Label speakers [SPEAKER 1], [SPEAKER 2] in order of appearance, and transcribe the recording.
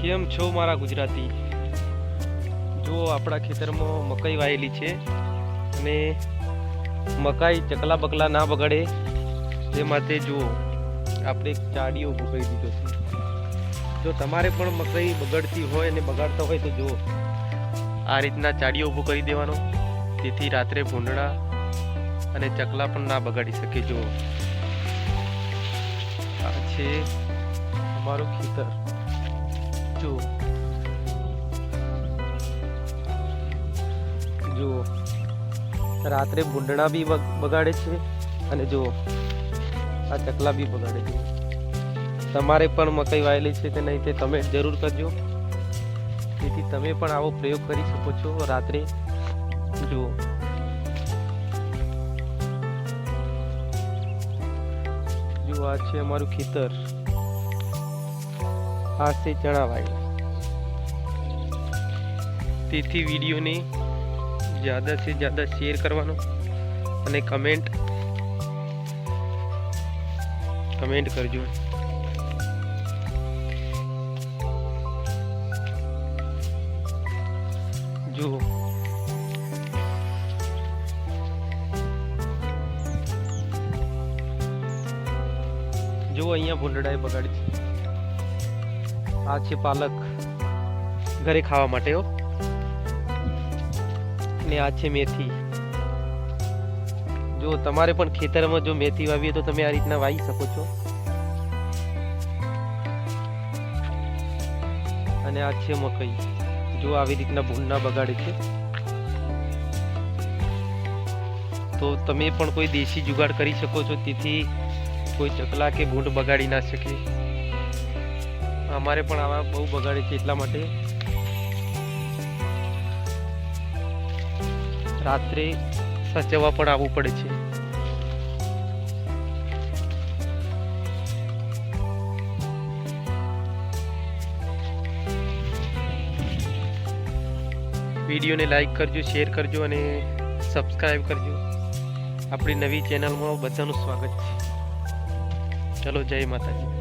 [SPEAKER 1] કેમ છો મારા ગુજરાતી? જો આપણા ખેતરમાં મકાઈ વાયેલી છે અને મકાઈ ચકલા બકલા ના બગાડે તે માટે જો આપણે એક ચાડીઓ ઊભો કરી દીધો છે. જો તમારે પણ મકાઈ બગડતી હોય અને બગાડતા હોય તો જો આ રીતના ચાડીઓ ઊભો કરી દેવાનો, જેથી રાત્રે ભૂંડડા અને ચકલા પણ ના બગાડી શકે. જો આ છે અમારું ખેતર. જો રાત્રે ભૂંડડા બી બગાડે છે અને જો આ ચકલા બી બગાડે છે. તમારે પણ મકાઈ વાયેલી છે કે નહીં તે તમે જરૂર કરજો, જેથી તમે પણ આવો પ્રયોગ કરી શકો છો રાત્રે. જો આ છે અમારું ખેતર. આ છે ચણા વાયેલા. તેથી વિડીયોને ज़्यादा से ज़्यादा शेयर करवानो અને કમેન્ટ કરજો. જો અહીંયા ભૂંડડાએ બગાડી છે. આ છે પાલક, ઘરે ખાવા માટે હો. ને આ છે મેથી. જો તમારે પણ ખેતરમાં જો મેથી વાવીએ તો તમે આ રીતના વાવી શકો છો. અને આ છે મકાઈ. જો આવી રીતના ભૂંડ ના બગાડે છે. તો તમે પણ કોઈ દેશી જુગાડ કરી શકો છો, તેથી કોઈ ચકલા કે ભૂંડ બગાડી ના શકે. અમારે પણ આવા બહુ બગાડે છે, એટલા માટે રાત્રે સાચવવા પણ આવવું પડે છે. વિડીયોને લાઈક કરજો, શેર કરજો અને સબસ્ક્રાઈબ કરજો. આપણી નવી ચેનલમાં બધાનું સ્વાગત છે. ચલો, જય માતાજી.